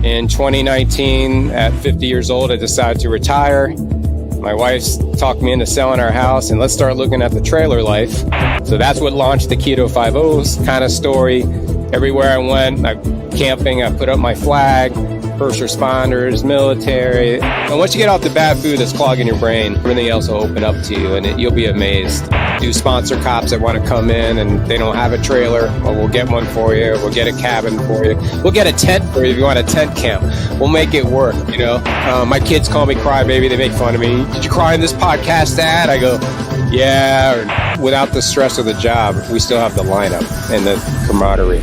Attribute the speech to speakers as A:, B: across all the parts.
A: In 2019, at 50 years old, I decided to retire. My wife talked me into selling our house and let's start looking at the trailer life. So that's what launched the KetoFiveO's kind of story. Everywhere I went, camping, I put up my flag, first responders, military. And once you get off the bad food that's clogging your brain, everything else will open up to you and you'll be amazed. Do sponsor cops that want to come in and they don't have a trailer, well, we'll get one for you. We'll get a cabin for you. We'll get a tent for you if you want a tent camp. We'll make it work, you know. My kids call me crybaby. They make fun of me. Did you cry in this podcast, Dad? I go, yeah. Or, without the stress of the job, we still have the lineup and the camaraderie.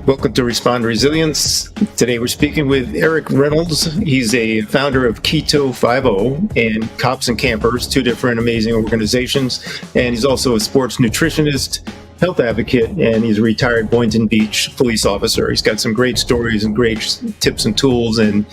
B: Welcome to Respond Resilience. Today we're speaking with Eric Reynolds. He's a founder of KetoFiveO and Cops and Campers, two different amazing organizations. And he's also a sports nutritionist, health advocate, and he's a retired Boynton Beach police officer. He's got some great stories and great tips and tools and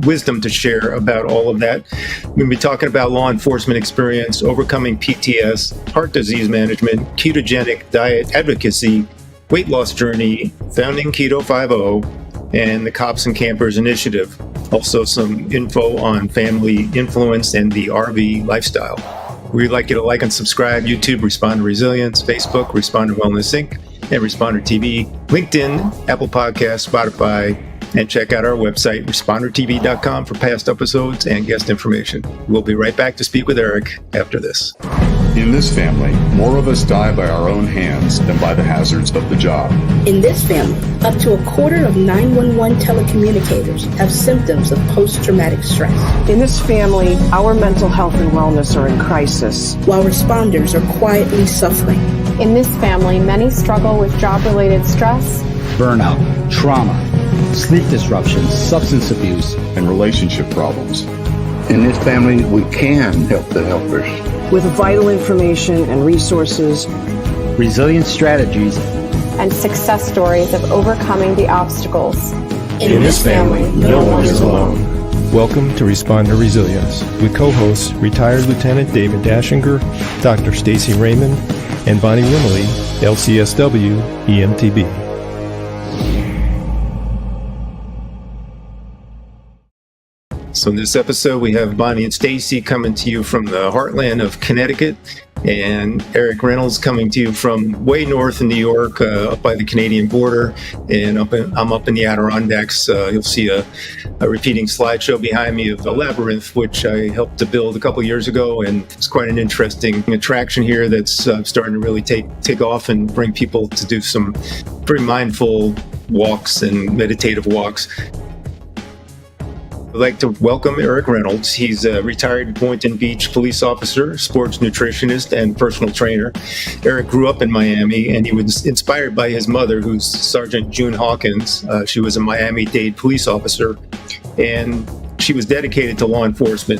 B: wisdom to share about all of that. We're going to be talking about law enforcement experience, overcoming PTSD, heart disease management, ketogenic diet advocacy, weight loss journey, founding KetoFiveO, and the Cops and Campers Initiative. Also some info on family influence and the RV lifestyle. We'd like you to like and subscribe. YouTube, Respond to Resilience. Facebook, Responder Wellness Inc. and Responder TV. LinkedIn, Apple Podcasts, Spotify, and check out our website, respondertv.com, for past episodes and guest information. We'll be right back to speak with Eric after this.
C: In this family, more of us die by our own hands than by the hazards of the job.
D: In this family, up to a quarter of 911 telecommunicators have symptoms of post-traumatic stress.
E: In this family, our mental health and wellness are in crisis,
D: while responders are quietly suffering.
F: In this family, many struggle with job-related stress,
G: burnout, trauma, sleep disruptions, substance abuse,
C: and relationship problems.
H: In this family, we can help the helpers.
E: With vital information and resources,
G: resilient strategies,
F: and success stories of overcoming the obstacles.
D: In this family, no one is alone.
I: Welcome to Respond to Resilience with co-hosts retired Lieutenant David Dashinger, Dr. Stacy Raymond, and Bonnie Rimley, LCSW EMTB.
B: So in this episode, we have Bonnie and Stacy coming to you from the heartland of Connecticut, and Eric Reynolds coming to you from way north in New York, up by the Canadian border, and I'm up in the Adirondacks. You'll see a repeating slideshow behind me of a labyrinth, which I helped to build a couple years ago, and it's quite an interesting attraction here that's starting to really take off and bring people to do some very mindful walks and meditative walks. I'd like to welcome Eric Reynolds. He's a retired Boynton Beach police officer, sports nutritionist, and personal trainer. Eric grew up in Miami, and he was inspired by his mother, who's Sergeant June Hawkins. She was a Miami Dade police officer, and she was dedicated to law enforcement.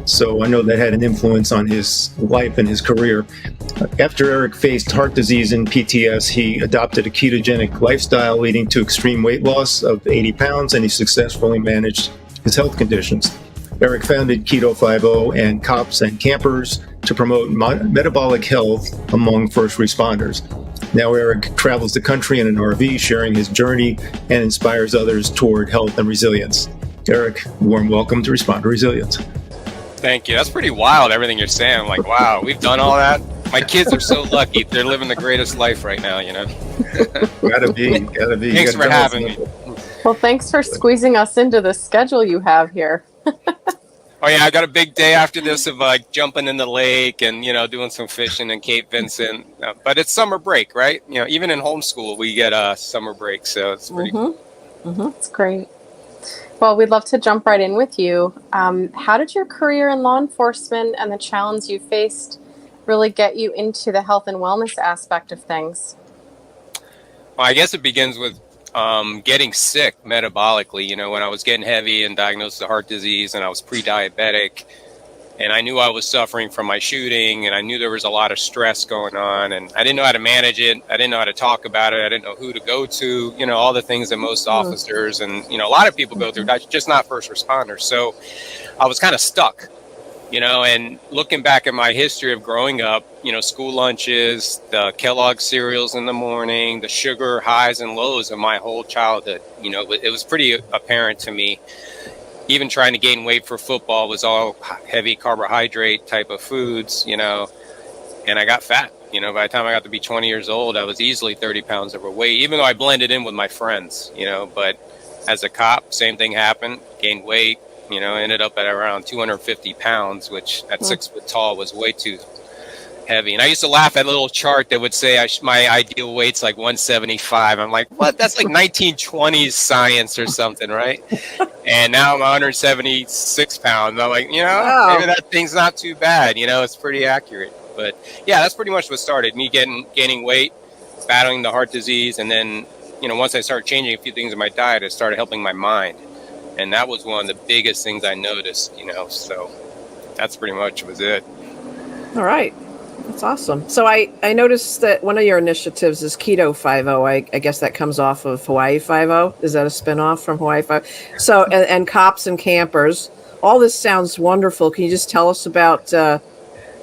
B: So I know that had an influence on his life and his career. After Eric faced heart disease and PTSD, he adopted a ketogenic lifestyle, leading to extreme weight loss of 80 pounds, and he successfully managed his health conditions. Eric founded KetoFiveO and Cops and Campers to promote metabolic health among first responders. Now Eric travels the country in an RV, sharing his journey and inspires others toward health and resilience. Eric, warm welcome to Respond to Resilience.
A: Thank you. That's pretty wild, everything you're saying. I'm like, wow, we've done all that. My kids are so lucky. They're living the greatest life right now, you know.
B: Gotta be.
A: Thanks for having me.
F: Well, thanks for squeezing us into the schedule you have here.
A: Oh yeah, I got a big day after this of jumping in the lake and, you know, doing some fishing in Cape Vincent. But it's summer break, right? You know, even in homeschool, we get a summer break, so it's pretty cool.
F: It's great. Well, we'd love to jump right in with you. How did your career in law enforcement and the challenge you faced really get you into the health and wellness aspect of things?
A: Well, I guess it begins with getting sick metabolically. You know, when I was getting heavy and diagnosed with heart disease and I was pre-diabetic, and I knew I was suffering from my shooting, and I knew there was a lot of stress going on, and I didn't know how to manage it. I didn't know how to talk about it. I didn't know who to go to, you know, all the things that most officers and, you know, a lot of people go through, just not first responders. So I was kind of stuck. And looking back at my history of growing up, school lunches, the Kellogg cereals in the morning, the sugar highs and lows of my whole childhood, it was pretty apparent to me. Even trying to gain weight for football was all heavy carbohydrate type of foods, and I got fat. By the time I got to be 20 years old, I was easily 30 pounds overweight, even though I blended in with my friends, but as a cop, same thing happened, gained weight, ended up at around 250 pounds, which at 6 foot tall was way too heavy. And I used to laugh at a little chart that would say my ideal weight's like 175. I'm like, what? That's like 1920s science or something, right? And now I'm 176 pounds. I'm like,
J: Wow.
A: maybe that thing's not too bad. It's pretty accurate. But yeah, that's pretty much what started me gaining weight, battling the heart disease. And then, once I started changing a few things in my diet, it started helping my mind. And that was one of the biggest things I noticed, so that's pretty much was it.
J: All right. That's awesome. So I noticed that one of your initiatives is KetoFiveO. I guess that comes off of Hawaii Five-O. Is that a spinoff from Hawaii Five? So, and cops and campers. All this sounds wonderful. Can you just tell us about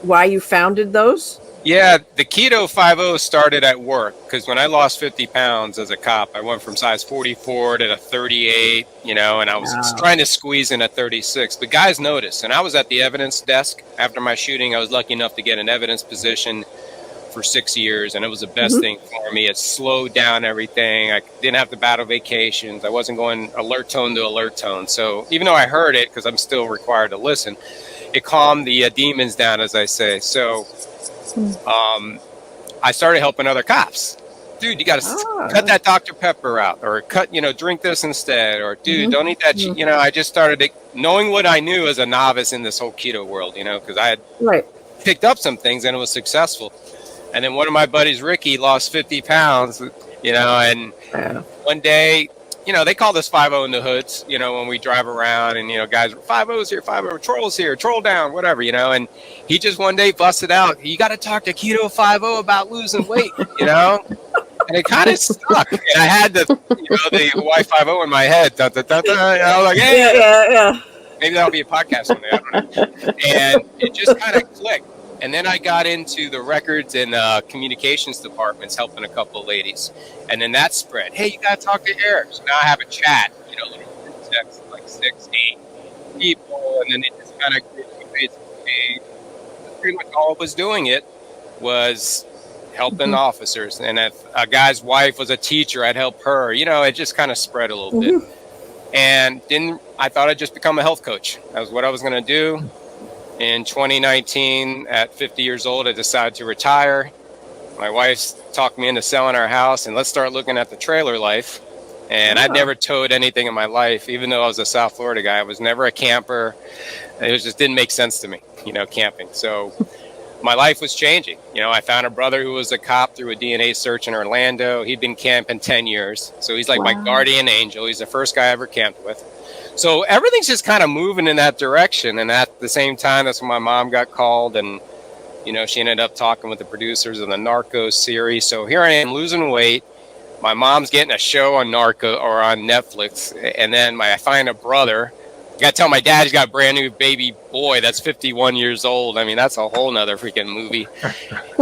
J: why you founded those?
A: Yeah, the KetoFiveO started at work because when I lost 50 pounds as a cop, I went from size 44 to a 38, and I was trying to squeeze in a 36. But guys noticed, and I was at the evidence desk after my shooting. I was lucky enough to get an evidence position for 6 years, and it was the best thing for me. It slowed down everything. I didn't have to battle vacations. I wasn't going alert tone to alert tone. So even though I heard it, because I'm still required to listen, it calmed the demons down, as I say. So I started helping other cops. Dude, you got to cut that Dr. Pepper out, or drink this instead, or dude, don't eat that. I just started knowing what I knew as a novice in this whole keto world, because I had picked up some things and it was successful. And then one of my buddies, Ricky, lost 50 pounds, and one day, they call this 5-0 in the hoods, when we drive around and, guys, 5-0's here, 5-0, troll's here, troll down, whatever, and he just one day busted out, you got to talk to KetoFiveO about losing weight, and it kind of stuck. And I had the Hawaii 5-0 in my head. I was like, hey, yeah. Maybe that'll be a podcast one day. I don't know. And it just kind of clicked. And then I got into the records and communications departments, helping a couple of ladies. And then that spread. Hey, you got to talk to Eric. So now I have a chat, little group text, like 6, 8 people. And then it just kind of creates pretty much all I was doing it was helping officers. And if a guy's wife was a teacher, I'd help her. It just kind of spread a little bit. And I thought I'd just become a health coach. That was what I was going to do. In 2019, at 50 years old, I decided to retire. My wife talked me into selling our house and let's start looking at the trailer life. And I'd never towed anything in my life, even though I was a South Florida guy. I was never a camper. It just didn't make sense to me, camping. So my life was changing. I found a brother who was a cop through a DNA search in Orlando. He'd been camping 10 years. So he's like my guardian angel. He's the first guy I ever camped with. So everything's just kind of moving in that direction. And at the same time, that's when my mom got called and, she ended up talking with the producers of the Narcos series. So here I am losing weight. My mom's getting a show on Narco or on Netflix. And then I find a brother. I got to tell my dad he's got a brand new baby boy that's 51 years old. I mean, that's a whole nother freaking movie.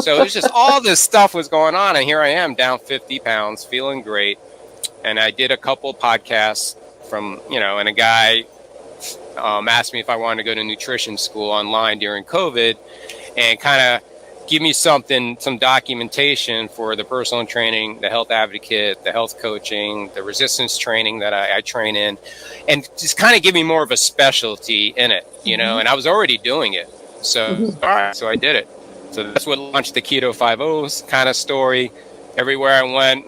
A: So it's just all this stuff was going on. And here I am down 50 pounds, feeling great. And I did a couple podcasts from, and a guy asked me if I wanted to go to nutrition school online during COVID and kind of give me some documentation for the personal training, the health advocate, the health coaching, the resistance training that I train in, and just kind of give me more of a specialty in it, and I was already doing it. So, all right, so I did it. So that's what launched the KetoFiveO's kind of story. Everywhere I went,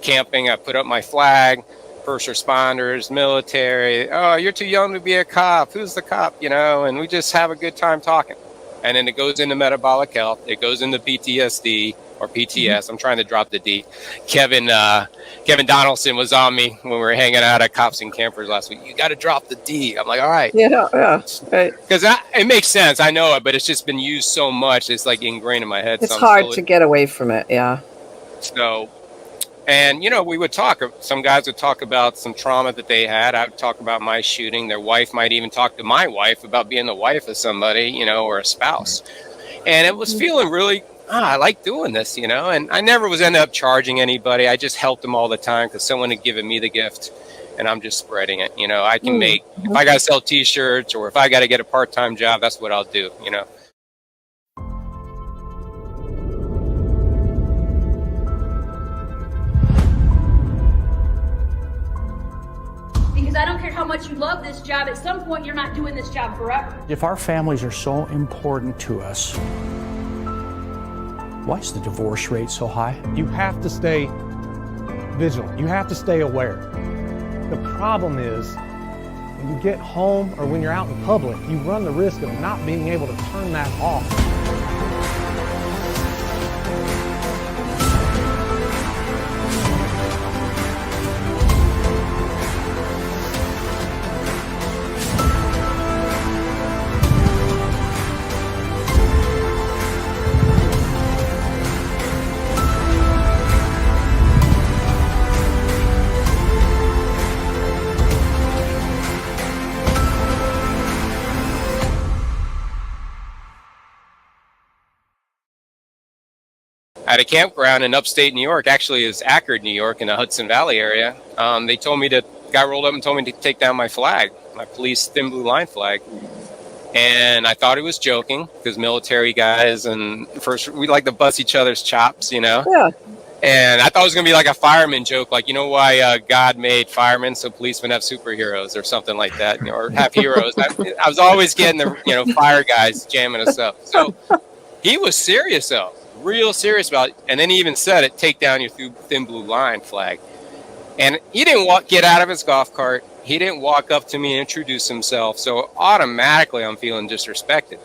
A: camping, I put up my flag. First responders, military. Oh, you're too young to be a cop. Who's the cop? And we just have a good time talking. And then it goes into metabolic health. It goes into PTSD or PTS. I'm trying to drop the D. Kevin Donaldson was on me when we were hanging out at Cops and Campers last week. You got to drop the D. I'm like, all right.
J: Yeah. Right.
A: Because it makes sense. I know it, but it's just been used so much. It's like ingrained in my head.
J: It's hard to get away from it. Yeah.
A: So. And, we would talk. Some guys would talk about some trauma that they had. I would talk about my shooting. Their wife might even talk to my wife about being the wife of somebody, or a spouse. And it was feeling really, I like doing this, and I never was ended up charging anybody. I just helped them all the time because someone had given me the gift and I'm just spreading it. I can make, if I got to sell T-shirts or if I got to get a part-time job, that's what I'll do,
K: Because I don't care how much you love this job, at some point you're not doing this job forever.
L: If our families are so important to us, why is the divorce rate so high?
M: You have to stay vigilant. You have to stay aware. The problem is when you get home or when you're out in public, you run the risk of not being able to turn that off.
A: At a campground in upstate New York, actually it's Accord, New York, in the Hudson Valley area. They told me got rolled up and told me to take down my flag, my police thin blue line flag. And I thought he was joking because military guys and first we like to bust each other's chops, Yeah. And I thought it was going to be like a fireman joke, like, why God made firemen so policemen have superheroes or something like that, or have heroes. I was always getting the, fire guys jamming us up. So he was serious though. Real serious about it. And then he even said it, take down your thin blue line flag. And he didn't get out of his golf cart. He didn't walk up to me and introduce himself. So automatically I'm feeling disrespected.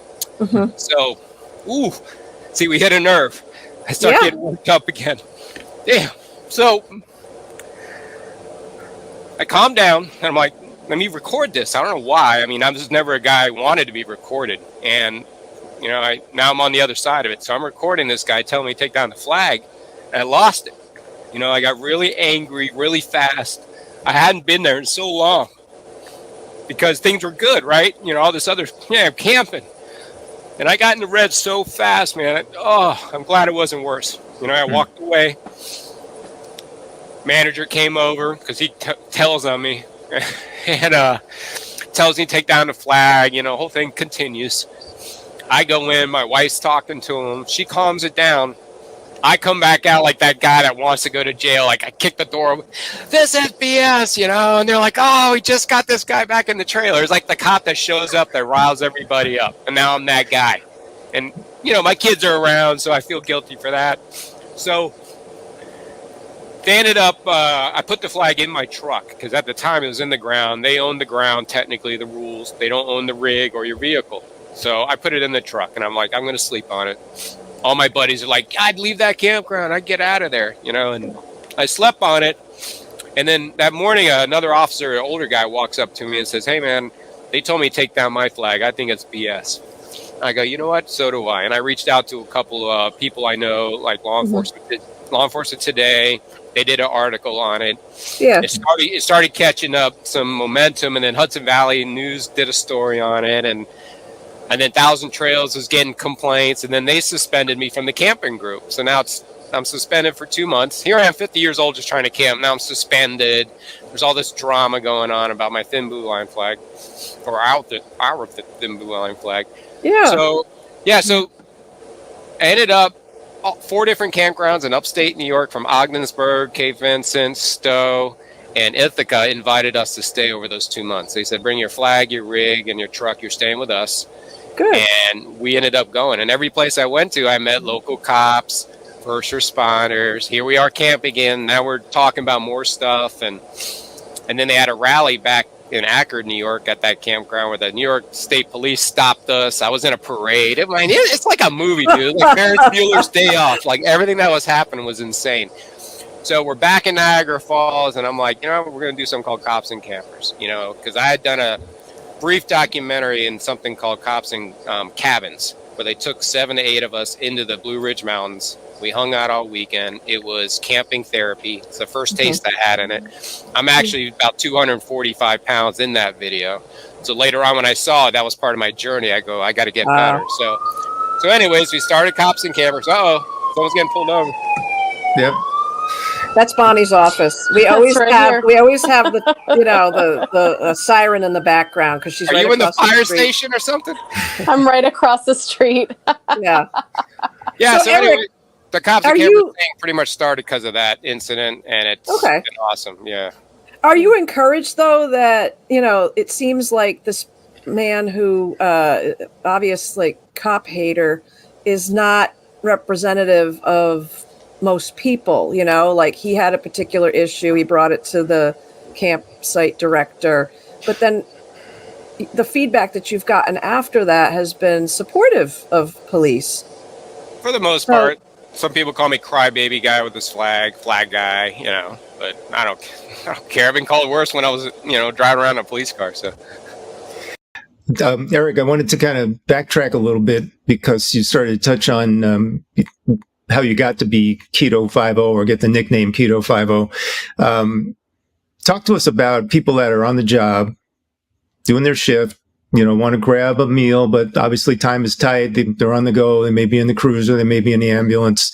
A: So, see, we hit a nerve. I start getting worked up again. Damn. So I calmed down and I'm like, let me record this. I don't know why. I mean, I was never a guy who wanted to be recorded. And now I'm on the other side of it. So I'm recording this guy telling me to take down the flag, and I lost it. I got really angry really fast. I hadn't been there in so long because things were good, right? All this other, I'm camping. And I got in the red so fast, man. I'm glad it wasn't worse. I walked away. Manager came over because he tells on me and tells me to take down the flag. The whole thing continues. I go in, my wife's talking to him. She calms it down. I come back out like that guy that wants to go to jail. Like I kick the door. This is BS, and they're like, oh, we just got this guy back in the trailer. It's like the cop that shows up that riles everybody up. And now I'm that guy. And, my kids are around, so I feel guilty for that. So they ended up, I put the flag in my truck because at the time it was in the ground. They own the ground, technically, the rules. They don't own the rig or your vehicle. So I put it in the truck, and I'm like, I'm going to sleep on it. All my buddies are like, I'd leave that campground. I'd get out of there, and I slept on it. And then that morning, another officer, an older guy, walks up to me and says, hey, man, they told me to take down my flag. I think it's BS. I go, you know what? So do I. And I reached out to a couple of people I know, like Law Enforcement Today. They did an article on it.
J: Yeah.
A: It started catching up some momentum, and then Hudson Valley News did a story on it, and then Thousand Trails was getting complaints, and then they suspended me from the camping group. So now I'm suspended for 2 months. Here I am, 50 years old, just trying to camp. Now I'm suspended. There's all this drama going on about my thin blue line flag, or our thin blue line flag.
J: Yeah.
A: So I ended up 4 different campgrounds in upstate New York, from Ogdensburg, Cape Vincent, Stowe, and Ithaca invited us to stay over those 2 months. They said, bring your flag, your rig, and your truck. You're staying with us.
J: Good.
A: And we ended up going. And every place I went to, I met local cops, first responders. Here we are camping again. Now we're talking about more stuff. And then they had a rally back in Accord, New York, at that campground where the New York State Police stopped us. I was in a parade. It's like a movie, dude. Like Ferris Bueller's Day Off. Like everything that was happening was insane. So we're back in Niagara Falls, and I'm like, we're going to do something called Cops and Campers, because I had done a brief documentary in something called Cops and Cabins, where they took 7 to 8 of us into the Blue Ridge Mountains We hung out all weekend. It was camping therapy. It's the first taste I had in it. I'm actually about 245 pounds in that video. So later on when I saw it, that was part of my journey. I go, I got to get better. So anyways, we started Cops and Campers. Uh-oh, someone's getting pulled over.
B: Yep.
J: That's Bonnie's office. We always have the the siren in the background because she's.
A: Are
J: right
A: you in the
J: across
A: fire
J: street.
A: station or something?
F: I'm right across the street.
J: Yeah.
A: Yeah. So
J: Eric,
A: anyway, the Cops and
J: are
A: Campers
J: you-
A: thing pretty much started because of that incident, and it's been awesome. Yeah.
J: Are you encouraged though that it seems like this man who obviously cop hater is not representative of most people, like he had a particular issue, he brought it to the campsite director, but then the feedback that you've gotten after that has been supportive of police
A: For the most part. Some people call me crybaby guy with this flag guy, but I don't care. I've been called worse when I was driving around in a police car. So
B: Eric, I wanted to kind of backtrack a little bit because you started to touch on how you got to be KetoFiveO or get the nickname KetoFiveO. Talk to us about people that are on the job, doing their shift, want to grab a meal, but obviously time is tight. They're on the go. They may be in the cruiser. They may be in the ambulance.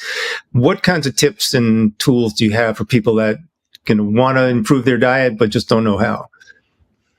B: What kinds of tips and tools do you have for people that can want to improve their diet, but just don't know how?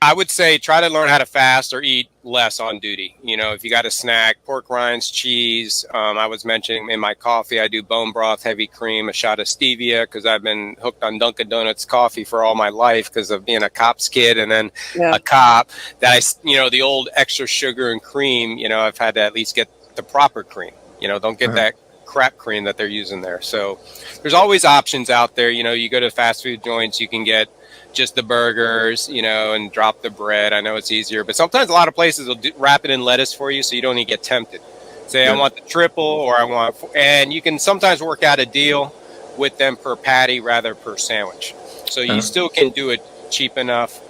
A: I would say try to learn how to fast or eat less on duty. If you got a snack, pork rinds, cheese. I was mentioning in my coffee, I do bone broth, heavy cream, a shot of stevia because I've been hooked on Dunkin' Donuts coffee for all my life because of being a cop's kid and then a cop. That the old extra sugar and cream. I've had to at least get the proper cream. Don't get that crap cream that they're using there. So there's always options out there. You go to fast food joints, you can get just the burgers, and drop the bread. I know it's easier, but sometimes a lot of places will wrap it in lettuce for you so you don't even get tempted. Say, I want the triple or I want, and you can sometimes work out a deal with them per patty rather per sandwich. So you still can do it cheap enough,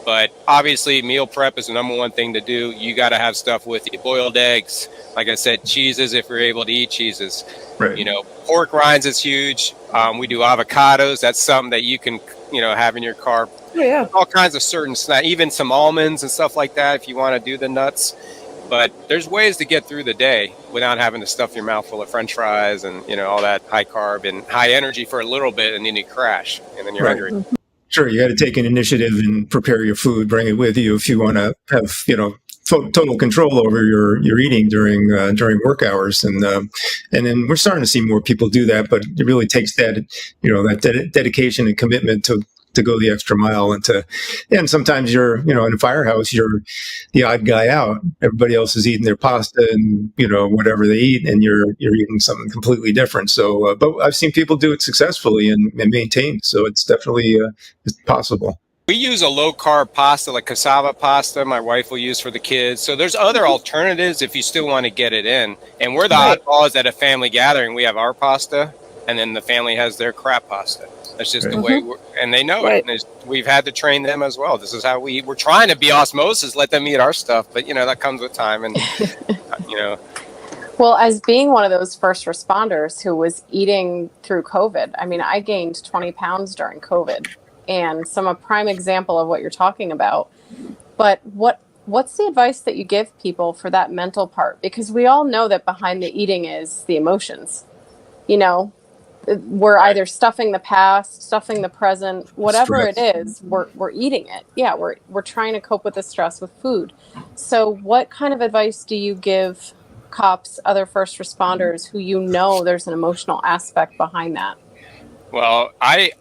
A: but obviously meal prep is the number one thing to do. You got to have stuff with you. Boiled eggs, like I said, cheeses if you're able to eat cheeses.
B: Right.
A: Pork rinds is huge. We do avocados. That's something that you can have in your car. All kinds of certain snacks, even some almonds and stuff like that if you want to do the nuts. But there's ways to get through the day without having to stuff your mouth full of French fries and all that high carb and high energy for a little bit, and then you crash and then you're hungry.
B: Sure, you got to take an initiative and prepare your food, bring it with you if you want to have total control over your eating during work hours, and then we're starting to see more people do that, but it really takes that that dedication and commitment to go the extra mile, and sometimes you're in a firehouse, you're the odd guy out. Everybody else is eating their pasta and whatever they eat, and you're eating something completely different. So, but I've seen people do it successfully and maintain. So it's definitely it's possible.
A: We use a low-carb pasta, like cassava pasta, my wife will use for the kids. So there's other alternatives if you still want to get it in. And we're the oddballs at a family gathering. We have our pasta, and then the family has their crap pasta. That's just the way and they know it. And we've had to train them as well. This is how we eat. We're trying to be osmosis, let them eat our stuff. But, that comes with time. And,
F: Well, as being one of those first responders who was eating through COVID, I gained 20 pounds during COVID. And so I'm a prime example of what you're talking about. But what's the advice that you give people for that mental part? Because we all know that behind the eating is the emotions. We're either stuffing the past, stuffing the present, whatever it is, we're eating it. Yeah, we're trying to cope with the stress with food. So what kind of advice do you give cops, other first responders who there's an emotional aspect behind that?
A: Well, I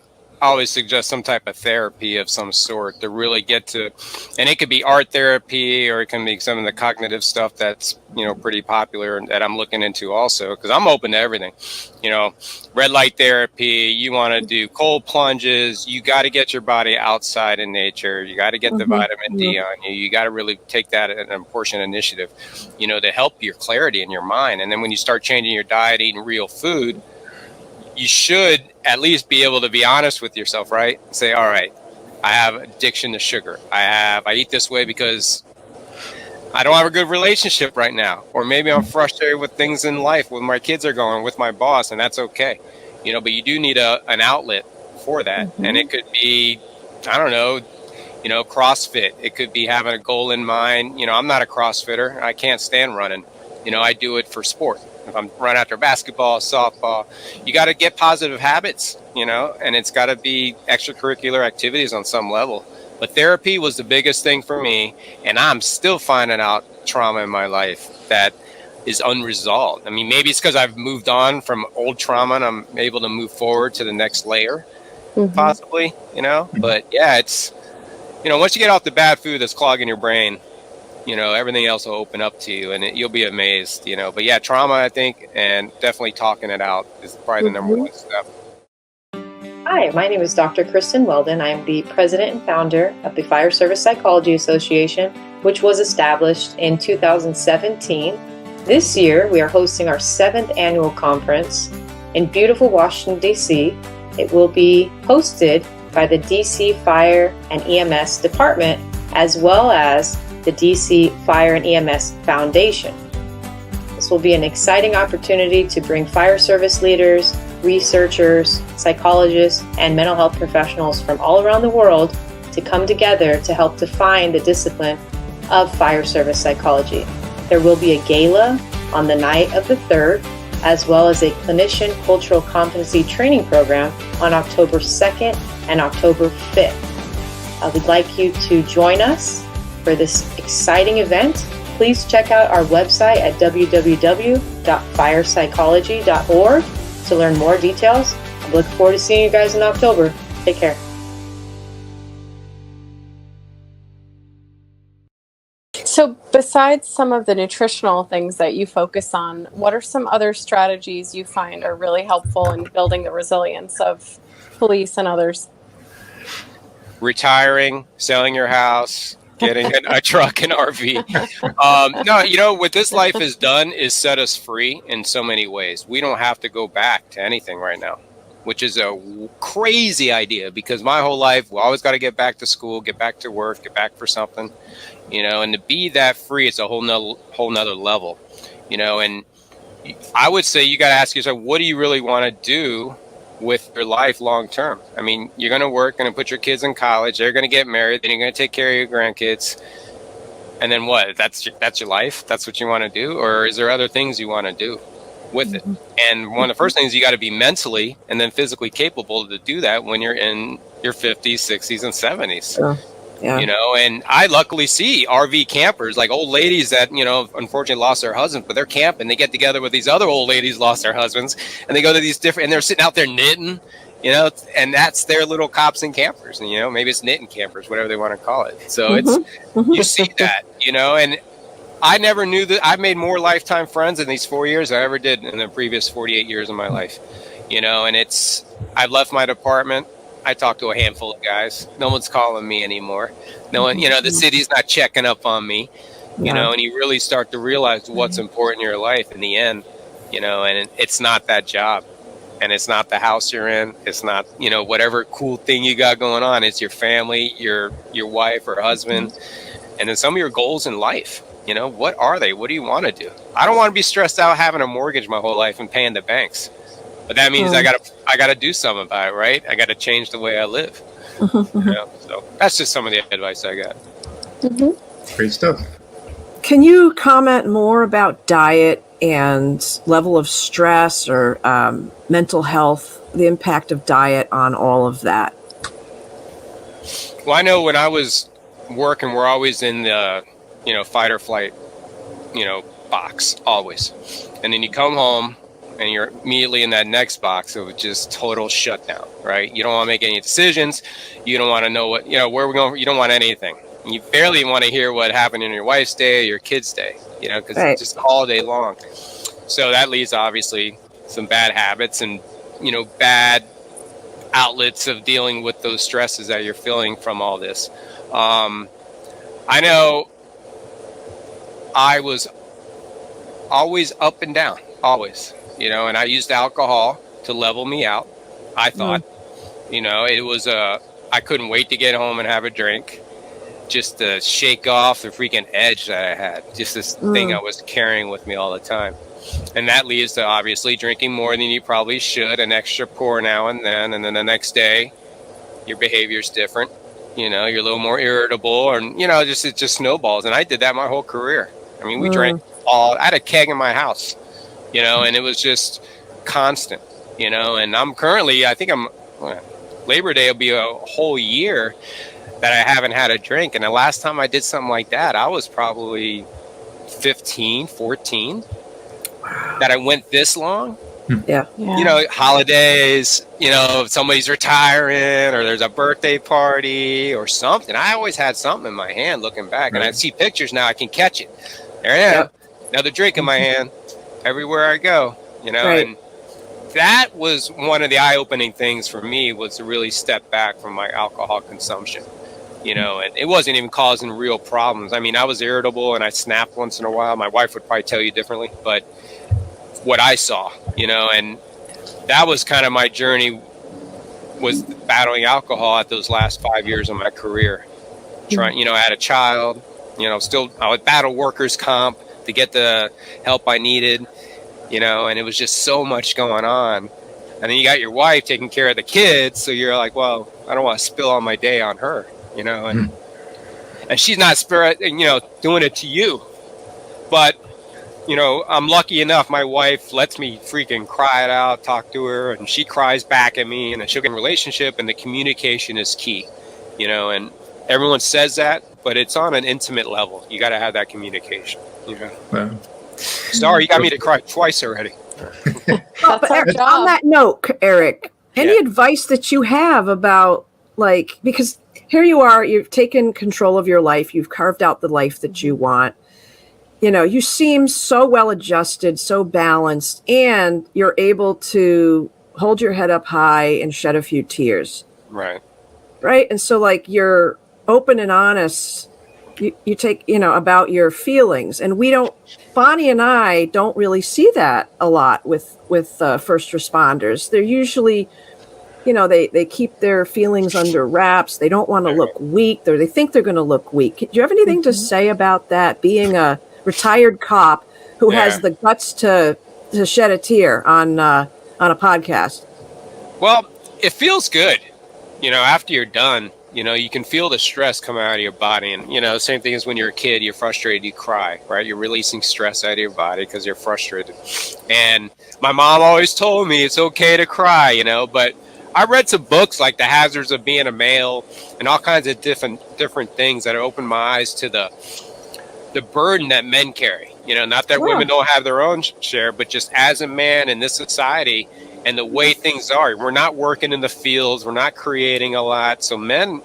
A: always suggest some type of therapy of some sort to really get to, and it could be art therapy or it can be some of the cognitive stuff that's pretty popular and that I'm looking into also, because I'm open to everything. Red light therapy, you want to do cold plunges, you got to get your body outside in nature, you got to get the vitamin D on you, you got to really take that as an important initiative to help your clarity in your mind. And then when you start changing your diet, eating real food, you should at least be able to be honest with yourself, right? Say, all right, I have addiction to sugar. I eat this way because I don't have a good relationship right now, or maybe I'm frustrated with things in life, with my kids are going, with my boss, and that's okay. But you do need an outlet for that. And it could be, I don't know, CrossFit. It could be having a goal in mind. I'm not a CrossFitter. I can't stand running. I do it for sport. If I'm running after basketball, softball, you got to get positive habits, and it's got to be extracurricular activities on some level. But therapy was the biggest thing for me, and I'm still finding out trauma in my life that is unresolved. I mean, maybe it's because I've moved on from old trauma and I'm able to move forward to the next layer, possibly, But yeah, it's, once you get off the bad food that's clogging your brain, everything else will open up to you, and you'll be amazed, But yeah, trauma, I think, and definitely talking it out is probably the number one step.
N: Hi, my name is Dr. Kristen Weldon. I am the president and founder of the Fire Service Psychology Association, which was established in 2017. This year, we are hosting our 7th annual conference in beautiful Washington, D.C. It will be hosted by the D.C. Fire and EMS Department, as well as the D.C. Fire and EMS Foundation. This will be an exciting opportunity to bring fire service leaders, researchers, psychologists, and mental health professionals from all around the world to come together to help define the discipline of fire service psychology. There will be a gala on the night of the 3rd, as well as a clinician cultural competency training program on October 2nd and October 5th. We'd like you to join us for this exciting event. Please check out our website at www.firepsychology.org to learn more details. I look forward to seeing you guys in October. Take care.
F: So besides some of the nutritional things that you focus on, what are some other strategies you find are really helpful in building the resilience of police and others?
A: Retiring, selling your house, getting a truck and RV. No, what this life has done is set us free in so many ways. We don't have to go back to anything right now, which is a crazy idea, because my whole life, we always got to get back to school, get back to work, get back for something, and to be that free, it's a whole nother level, and I would say you got to ask yourself, what do you really want to do with your life long term? I mean, you're going to work, going to put your kids in college, they're going to get married, then you're going to take care of your grandkids, and then what? That's your life? That's what you want to do? Or is there other things you want to do with it? And one of the first things, you got to be mentally and then physically capable to do that when you're in your 50s, 60s, and 70s.
J: Sure. Yeah.
A: And I luckily see RV campers, like old ladies that, unfortunately lost their husbands, but they're camping. They get together with these other old ladies lost their husbands, and they go to these different, and they're sitting out there knitting, and that's their little cops and campers. And, maybe it's knitting campers, whatever they want to call it. So you see that, and I never knew that. I've made more lifetime friends in these 4 years than I ever did in the previous 48 years of my life, and I've left my department. I talk to a handful of guys. No one's calling me anymore. No one, the city's not checking up on me, and you really start to realize what's important in your life in the end, and it's not that job, and it's not the house you're in. It's not, whatever cool thing you got going on. It's your family, your wife or husband, and then some of your goals in life. What are they? What do you want to do? I don't want to be stressed out having a mortgage my whole life and paying the banks. But that means I gotta do something about it, right? I gotta change the way I live. So that's just some of the advice I got.
B: Great stuff.
J: Can you comment more about diet and level of stress or mental health, the impact of diet on all of that?
A: Well, I know when I was working, we're always in the, fight or flight, box, always. And then you come home, and you're immediately in that next box of just total shutdown, right? You don't want to make any decisions. You don't want to know what, where we're going. You don't want anything. You barely want to hear what happened in your wife's day or your kid's day, because it's just all day long. So that leads, obviously, some bad habits and, bad outlets of dealing with those stresses that you're feeling from all this. I know I was always up and down, always. And I used alcohol to level me out. I thought, it was I couldn't wait to get home and have a drink. just to shake off the freaking edge that I had, just this thing I was carrying with me all the time. And that leads to obviously drinking more than you probably should, an extra pour now and then the next day your behavior's different. You know, you're a little more irritable, and you know, it just snowballs. And I did that my whole career. I mean, we drank I had a keg in my house, you know, and it was just constant, you know. And I'm currently, I think Labor Day will be a whole year that I haven't had a drink. And the last time I did something like that, I was probably 15, 14. Wow. That I went this long.
J: Yeah.
A: You know, holidays, you know, if somebody's retiring or there's a birthday party or something. I always had something in my hand looking back. And I see pictures now, I can catch it. There I am. Another drink in my hand everywhere I go, you know. And that was one of the eye-opening things for me, was to really step back from my alcohol consumption, you know. And it wasn't even causing real problems. I mean, I was irritable and I snapped once in a while. My wife would probably tell you differently, but what I saw, you know, and that was kind of my journey, was battling alcohol at those last 5 years of my career. Trying, you know, I had a child, you know, still I would battle workers' comp to get the help I needed, you know, and it was just so much going on. And then you got your wife taking care of the kids, so you're like, well, I don't want to spill all my day on her, you know, and she's not doing it to you, but you know, I'm lucky enough, my wife lets me freaking cry it out, talk to her, and she cries back at me, and a sugar relationship, and the communication is key, you know, and everyone says that, but it's on an intimate level. You got to have that communication, you know. Wow. Sorry, you got me to cry twice already.
J: But on that note, Eric, any advice that you have about, like, because here you are, you've taken control of your life, you've carved out the life that you want. You know, you seem so well adjusted, so balanced, and you're able to hold your head up high and shed a few tears.
A: Right.
J: Right. And so, like, you're open and honest. You take, you know, about your feelings. And Bonnie and I don't really see that a lot with first responders. They're usually, you know, they keep their feelings under wraps. They don't want to look weak. They think they're going to look weak. Do you have anything to say about that, being a retired cop who has the guts to shed a tear on a podcast?
A: Well, it feels good, you know, after you're done. You know, you can feel the stress come out of your body, and you know, same thing as when you're a kid, you're frustrated, you cry, right? You're releasing stress out of your body because you're frustrated. And my mom always told me it's okay to cry, you know, but I read some books like The Hazards of Being a Male and all kinds of different things that opened my eyes to the burden that men carry, you know, not that women don't have their own share, but just as a man in this society and the way things are, we're not working in the fields, we're not creating a lot. So men,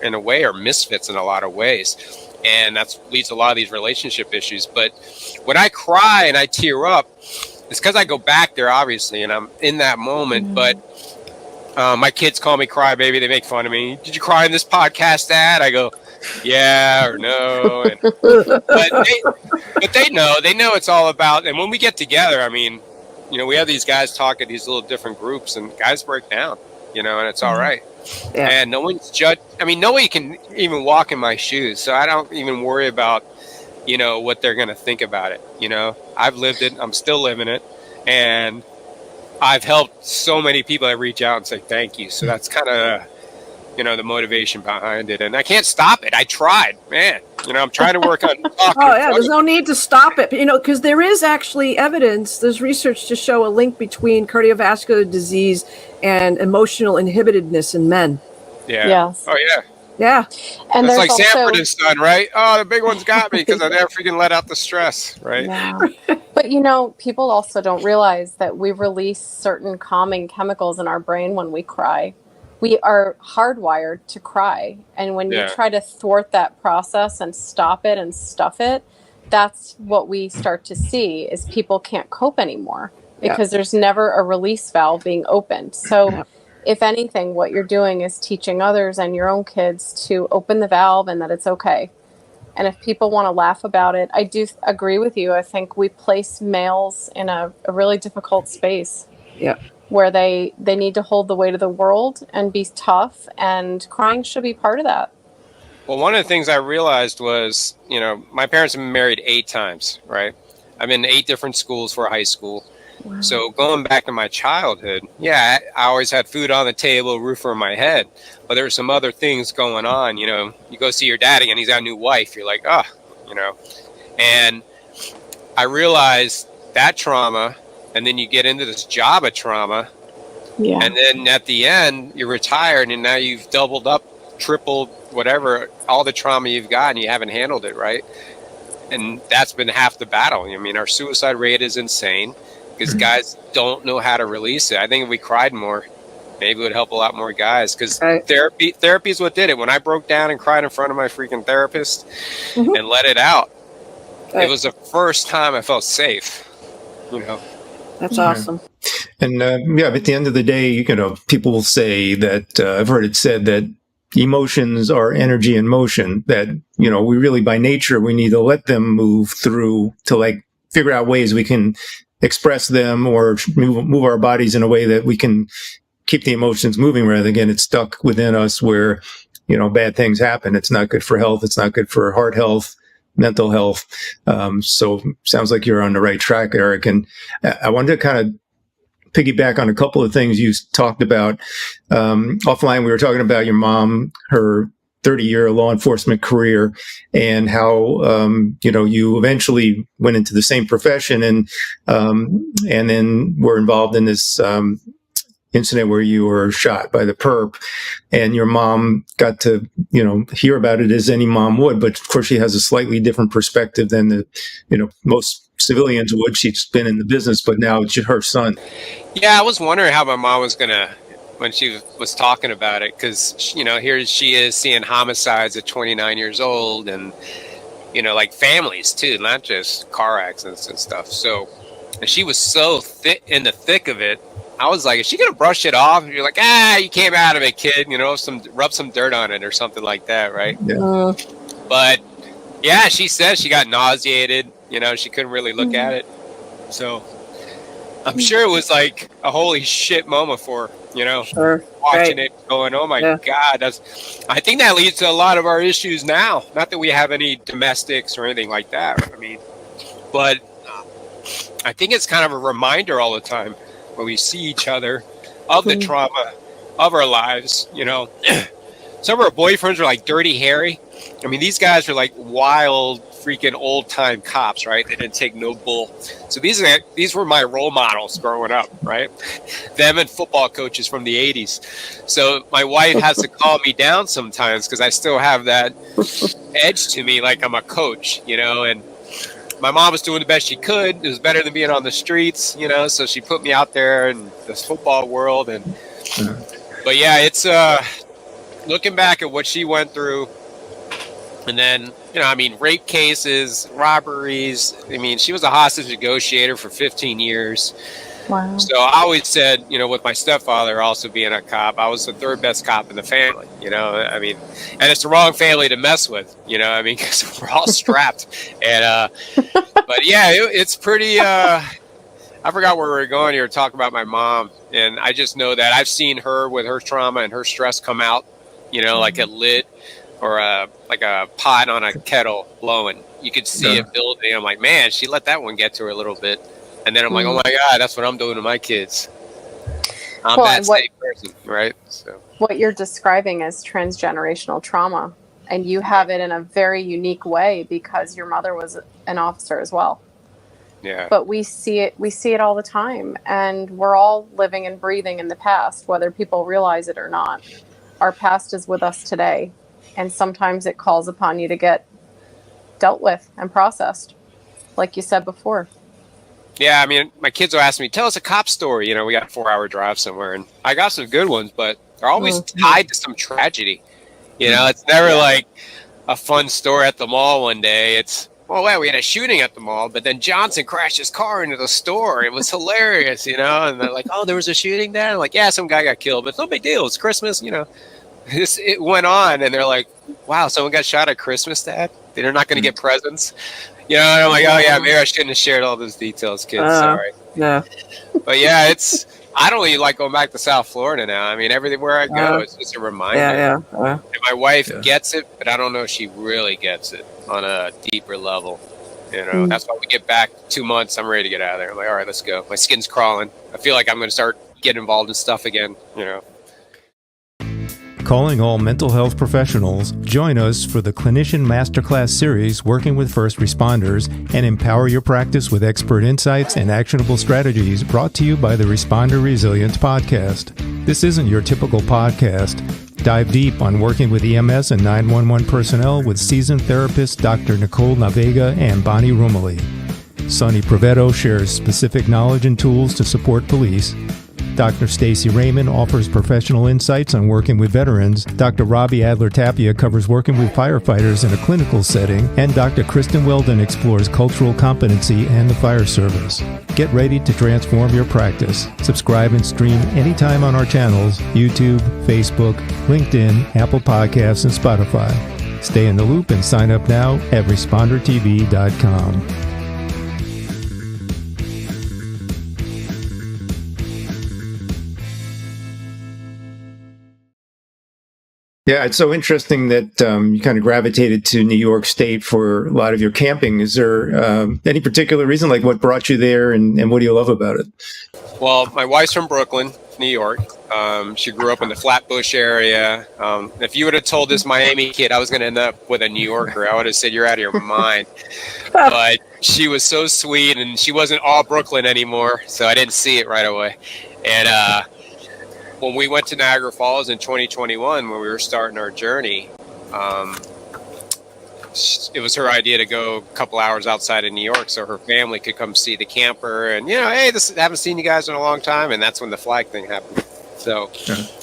A: in a way, are misfits in a lot of ways. And that leads to a lot of these relationship issues. But when I cry and I tear up, it's because I go back there, obviously, and I'm in that moment. But my kids call me crybaby. They make fun of me. Did you cry in this podcast, Dad? I go, yeah or no. And, but they know it's all about. And when we get together, I mean, you know, we have these guys talk at these little different groups, and guys break down, you know, and it's all right. Yeah. And no one's judged. I mean, nobody can even walk in my shoes, so I don't even worry about, you know, what they're going to think about it. You know, I've lived it. I'm still living it. And I've helped so many people that reach out and say thank you. So that's kind of, you know, the motivation behind it. And I can't stop it. I tried, man. You know, I'm trying to work on talking.
J: Oh, yeah, there's no need to stop it. You know, because there is actually evidence, there's research to show a link between cardiovascular disease and emotional inhibitedness in men.
A: Yeah.
F: Yes.
A: Oh, yeah.
J: Yeah.
F: And
A: it's
F: there's
A: like
F: also,
A: Sanford and Son, right? Oh, the big one's got me because I never freaking let out the stress, right?
F: Yeah. But, you know, people also don't realize that we release certain calming chemicals in our brain when we cry. We are hardwired to cry. And when you try to thwart that process and stop it and stuff it, that's what we start to see is people can't cope anymore because there's never a release valve being opened. So if anything, what you're doing is teaching others and your own kids to open the valve and that it's okay. And if people want to laugh about it, I do agree with you. I think we place males in a really difficult space.
J: Yeah.
F: Where they need to hold the weight of the world and be tough, and crying should be part of that.
A: Well, one of the things I realized was, my parents have been married 8 times, right? I've been in 8 different schools for high school. Wow. So going back to my childhood, I always had food on the table, roof over my head. But there were some other things going on. You go see your dad again, he's got a new wife. You're like, And I realized that trauma, and then you get into this job of trauma. Yeah. And then at the end, you're retired, and now you've doubled up, tripled, whatever, all the trauma you've got, and you haven't handled it, right? And that's been half the battle. I mean, our suicide rate is insane because guys don't know how to release it. I think if we cried more, maybe it would help a lot more guys, because therapy is what did it. When I broke down and cried in front of my freaking therapist and let it out, it was the first time I felt safe,
J: That's awesome.
B: And at the end of the day, people will say that, I've heard it said that emotions are energy in motion, that, we really, by nature, we need to let them move through to figure out ways we can express them or move our bodies in a way that we can keep the emotions moving rather than get it stuck within us where, bad things happen. It's not good for health. It's not good for heart health, mental health. So sounds like you're on the right track, Eric. And I wanted to kind of piggyback on a couple of things you talked about. Offline, we were talking about your mom, her 30-year law enforcement career, and how, you eventually went into the same profession and then were involved in this incident where you were shot by the perp, and your mom got to, hear about it as any mom would, but of course she has a slightly different perspective than most civilians would. She's been in the business, but now it's her son.
A: Yeah, I was wondering how my mom was when she was talking about it, because, here she is seeing homicides at 29 years old and, families too, not just car accidents and stuff. So, and she was so in the thick of it. I was like, is she going to brush it off? And you're like, you came out of it, kid, rub some dirt on it or something like that, right?
B: Yeah.
A: But, she said she got nauseated. She couldn't really look at it. So I'm sure it was like a holy shit moment for her, watching it going, oh my God. I think that leads to a lot of our issues now. Not that we have any domestics or anything like that. But I think it's kind of a reminder all the time when we see each other of the trauma of our lives. Some of our boyfriends are like Dirty Harry. These guys are like wild freaking old time cops, right? They didn't take no bull. So these were my role models growing up, right? Them and football coaches from the 80s. So my wife has to calm me down sometimes because I still have that edge to me, like I'm a coach, and my mom was doing the best she could. It was better than being on the streets, so she put me out there in this football world. But it's looking back at what she went through. And then, rape cases, robberies. She was a hostage negotiator for 15 years.
F: Wow.
A: So I always said, with my stepfather also being a cop, I was the 3rd best cop in the family, and it's the wrong family to mess with, because we're all strapped. And, but it's pretty, I forgot where we were going here, talking about my mom. And I just know that I've seen her with her trauma and her stress come out, like a lid or like a pot on a kettle blowing. You could see it building. I'm like, man, she let that one get to her a little bit. And then I'm like, oh my God, that's what I'm doing to my kids. I'm that same person, right? So
F: what you're describing is transgenerational trauma, and you have it in a very unique way because your mother was an officer as well.
A: Yeah.
F: But we see it all the time, and we're all living and breathing in the past, whether people realize it or not. Our past is with us today, and sometimes it calls upon you to get dealt with and processed, like you said before.
A: Yeah, my kids will ask me, tell us a cop story. We got a 4-hour drive somewhere, and I got some good ones, but they're always tied to some tragedy. It's never like a fun story at the mall one day. It's, we had a shooting at the mall, but then Johnson crashed his car into the store. It was hilarious, and they're like, oh, there was a shooting there? I'm like, yeah, some guy got killed, but it's no big deal. It's Christmas, It went on, and they're like, wow, someone got shot at Christmas, Dad? They're not going to get presents? And I'm like, oh, yeah, maybe I shouldn't have shared all those details, kids. Sorry.
J: Yeah.
A: But, it's I don't even like going back to South Florida now. I mean, everywhere I go, it's just a reminder. And my wife gets it, but I don't know if she really gets it on a deeper level. You know, that's why we get back 2 months. I'm ready to get out of there. I'm like, all right, let's go. My skin's crawling. I feel like I'm going to start getting involved in stuff again, you know.
I: Calling all mental health professionals, join us for the Clinician Masterclass series working with first responders and empower your practice with expert insights and actionable strategies brought to you by the Responder Resilience Podcast. This isn't your typical podcast. Dive deep on working with EMS and 911 personnel with seasoned therapists Dr. Nicole Navega and Bonnie Rumely. Sonny Provetto shares specific knowledge and tools to support police. Dr. Stacy Raymond offers professional insights on working with veterans. Dr. Robbie Adler-Tapia covers working with firefighters in a clinical setting. And Dr. Kristen Weldon explores cultural competency and the fire service. Get ready to transform your practice. Subscribe and stream anytime on our channels, YouTube, Facebook, LinkedIn, Apple Podcasts, and Spotify. Stay in the loop and sign up now at ResponderTV.com.
B: Yeah, it's so interesting that you kind of gravitated to New York State for a lot of your camping. Is there any particular reason, like what brought you there and what do you love about it?
A: Well, my wife's from Brooklyn, New York. She grew up in the Flatbush area. If you would have told this Miami kid I was going to end up with a New Yorker, I would have said, you're out of your mind. But she was so sweet, and she wasn't all Brooklyn anymore, so I didn't see it right away. And when we went to Niagara Falls in 2021, when we were starting our journey, it was her idea to go a couple hours outside of New York so her family could come see the camper. And, hey, I haven't seen you guys in a long time. And that's when the flag thing happened. So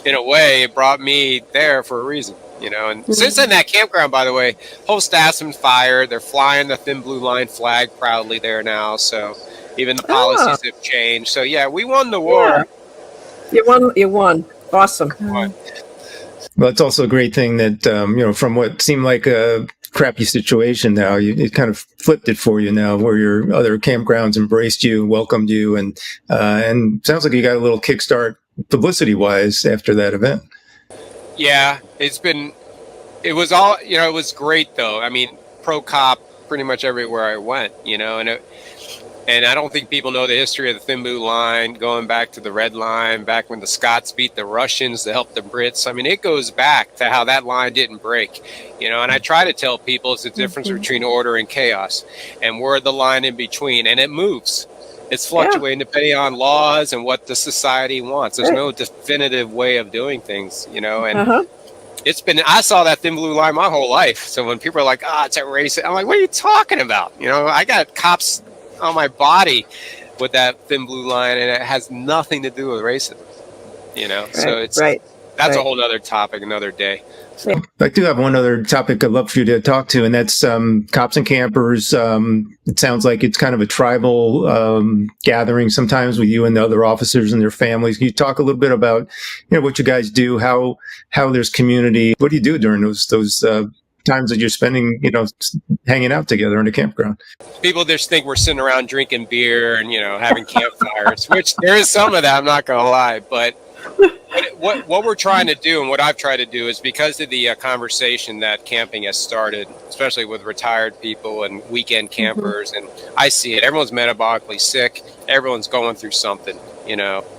A: in a way, it brought me there for a reason, And since then, that campground, by the way, whole staff's been fired. They're flying the thin blue line flag proudly there now. So even the policies have changed. So, yeah, we won the war.
J: Yeah. You won. Awesome.
B: Well, it's also a great thing that, from what seemed like a crappy situation now, it kind of flipped it for you now, where your other campgrounds embraced you, welcomed you, and sounds like you got a little kickstart publicity-wise after that event.
A: Yeah, it was great, though. I mean, pro-cop pretty much everywhere I went, and I don't think people know the history of the Thin Blue Line, going back to the Red Line, back when the Scots beat the Russians to help the Brits. I mean, it goes back to how that line didn't break, and I try to tell people it's the difference between order and chaos, and we're the line in between, and it moves. It's fluctuating depending on laws and what the society wants. There's no definitive way of doing things, and I saw that Thin Blue Line my whole life. So when people are like, it's a racist, I'm like, what are you talking about? I got cops on my body with that Thin Blue Line, and it has nothing to do with racism, so it's that's a whole other topic, another day. So.
B: I do have one other topic I'd love for you to talk to, and that's cops and campers. It sounds like it's kind of a tribal gathering sometimes with you and the other officers and their families. Can you talk a little bit about what you guys do, how there's community? What do you do during those times that you're spending, hanging out together in a campground?
A: People just think we're sitting around drinking beer and, having campfires, which there is some of that, I'm not going to lie. But what we're trying to do and what I've tried to do is, because of the conversation that camping has started, especially with retired people and weekend campers, and I see it, everyone's metabolically sick. Everyone's going through something,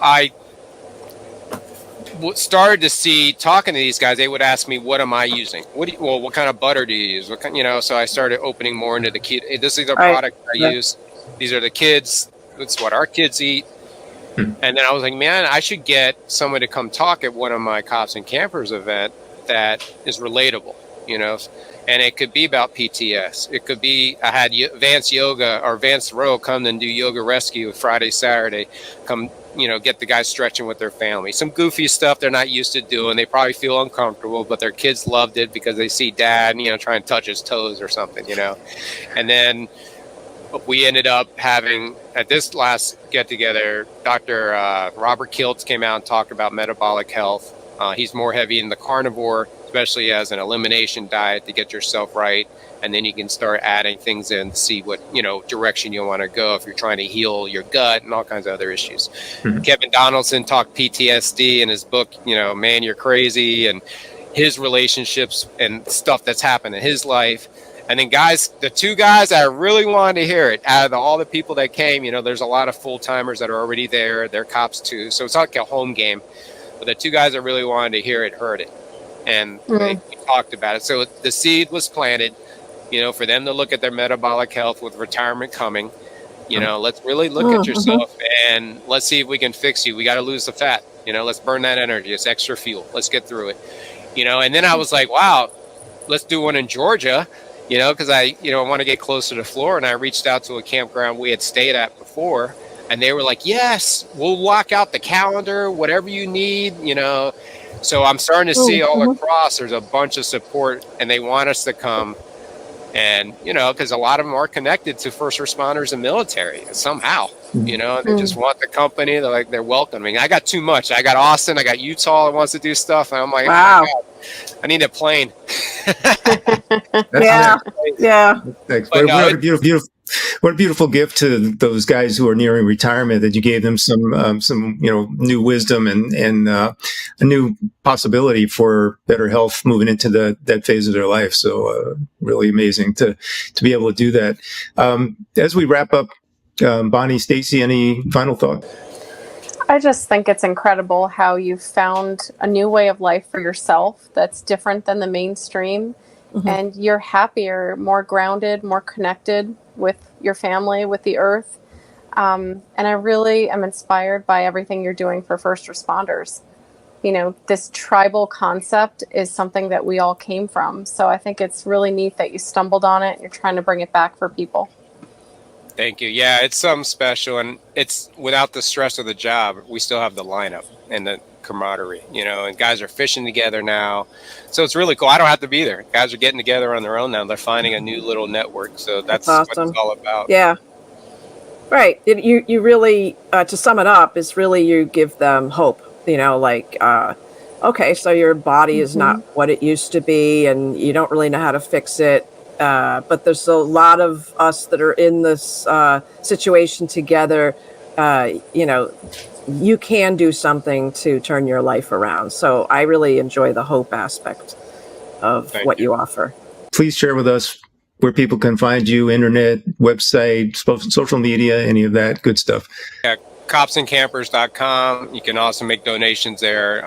A: I started to see, talking to these guys, they would ask me, what am I using? What kind of butter do you use? What kind, so I started opening more into the kid. This is the product I use. These are the kids. It's what our kids eat. And then I was like, man, I should get someone to come talk at one of my Cops and Campers event that is relatable, and it could be about PTS. It could be, I had Vance Yoga or Vance Rowe come and do yoga rescue Friday, Saturday, come, get the guys stretching with their family. Some goofy stuff they're not used to doing. They probably feel uncomfortable, but their kids loved it because they see dad, trying to touch his toes or something, And then we ended up having, at this last get-together, Dr. Robert Kiltz came out and talked about metabolic health. He's more heavy in the carnivore, especially as an elimination diet to get yourself right. And then you can start adding things in to see what, direction you want to go if you're trying to heal your gut and all kinds of other issues. Mm-hmm. Kevin Donaldson talked PTSD in his book, Man, You're Crazy, and his relationships and stuff that's happened in his life. And then the two guys I really wanted to hear it out of all the people that came, there's a lot of full timers that are already there. They're cops too. So it's like a home game. But the two guys that really wanted to hear it heard it. And we talked about it. So the seed was planted, for them to look at their metabolic health with retirement coming. Let's really look at yourself and let's see if we can fix you. We got to lose the fat. Let's burn that energy. It's extra fuel. Let's get through it. And then I was like, wow, let's do one in Georgia, because I want to get closer to Florida. And I reached out to a campground we had stayed at before. And they were like, yes, we'll lock out the calendar, whatever you need, So I'm starting to see all across, there's a bunch of support and they want us to come. And, because a lot of them are connected to first responders and military somehow, they just want the company. They're welcoming. I got too much. I got Austin. I got Utah that wants to do stuff. And I'm like, wow, oh my God, I need a plane.
J: Yeah.
B: Thanks. What a beautiful gift to those guys who are nearing retirement, that you gave them some new wisdom and a new possibility for better health moving into that phase of their life. So really amazing to be able to do that. As we wrap up, Bonnie, Stacy, any final thought?
F: I just think it's incredible how you've found a new way of life for yourself that's different than the mainstream. And you're happier, more grounded, more connected with your family, with the earth. And I really am inspired by everything you're doing for first responders. This tribal concept is something that we all came from. So I think it's really neat that you stumbled on it and you're trying to bring it back for people.
A: Thank you. Yeah, it's something special. And it's without the stress of the job, we still have the lineup and the camaraderie, and guys are fishing together now. So it's really cool. I don't have to be there. Guys are getting together on their own now. They're finding a new little network. So that's
J: awesome.
A: What it's all about.
J: Yeah. Right. You really, to sum it up, is really you give them hope, okay, so your body is not what it used to be and you don't really know how to fix it. But there's a lot of us that are in this situation together. You can do something to turn your life around. So I really enjoy the hope aspect of what you offer.
B: Please share with us where people can find you, internet, website, social media, any of that good stuff.
A: Yeah, copsandcampers.com. You can also make donations there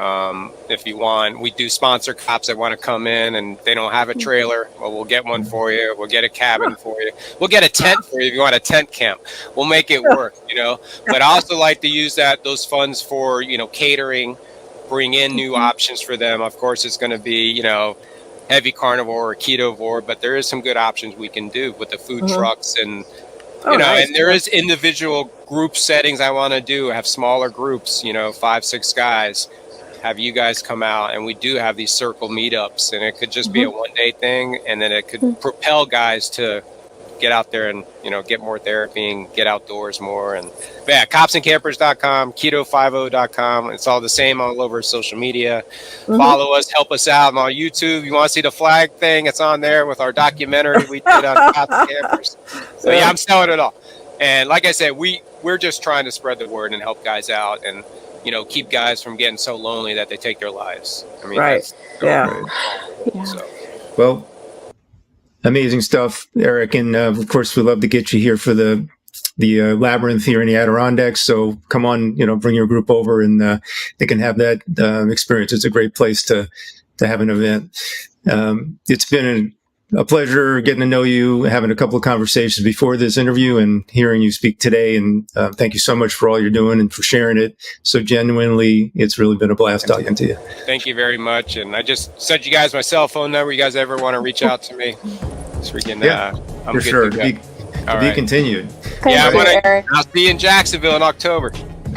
A: if you want. We do sponsor cops that want to come in and they don't have a trailer. Well, we'll get one for you. We'll get a cabin for you. We'll get a tent for you if you want a tent camp. We'll make it work, But I also like to use those funds for, catering, bring in new options for them. Of course, it's going to be, heavy carnivore or ketovore, but there is some good options we can do with the food trucks and nice. And there is individual group settings I want to do. Have smaller groups, 5-6 guys, have you guys come out, and we do have these circle meetups, and it could just be a one-day thing, and then it could propel guys to get out there and get more therapy and get outdoors more. And copsandcampers.com, KetoFiveO.com. It's all the same all over social media. Follow us, help us out on YouTube. You want to see the flag thing? It's on there with our documentary we did on Cops and Campers. So yeah, I'm selling it all. And like I said, we're just trying to spread the word and help guys out and keep guys from getting so lonely that they take their lives. I mean,
J: right. Yeah.
A: So.
B: Well, amazing stuff, Eric. And of course, we'd love to get you here for the labyrinth here in the Adirondacks. So come on, bring your group over and they can have that experience. It's a great place to have an event. It's been a pleasure getting to know you, having a couple of conversations before this interview and hearing you speak today. And thank you so much for all you're doing and for sharing it so genuinely. It's really been a blast talking to you.
A: Thank you very much. And I just sent you guys my cell phone number. You guys ever want to reach out to me? So we can, I'm
B: for
A: good
B: sure.
A: to go.
B: To be continued.
F: Thank you, Eric.
A: I'll see you in Jacksonville in October.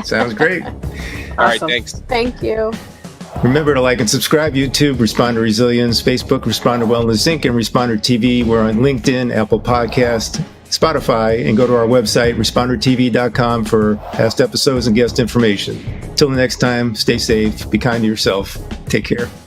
B: Sounds great.
A: All right, thanks.
F: Thank you.
B: Remember to like and subscribe. YouTube, Responder Resilience, Facebook, Responder Wellness Inc., and Responder TV. We're on LinkedIn, Apple Podcast, Spotify, and go to our website, respondertv.com, for past episodes and guest information. Till the next time, stay safe, be kind to yourself. Take care.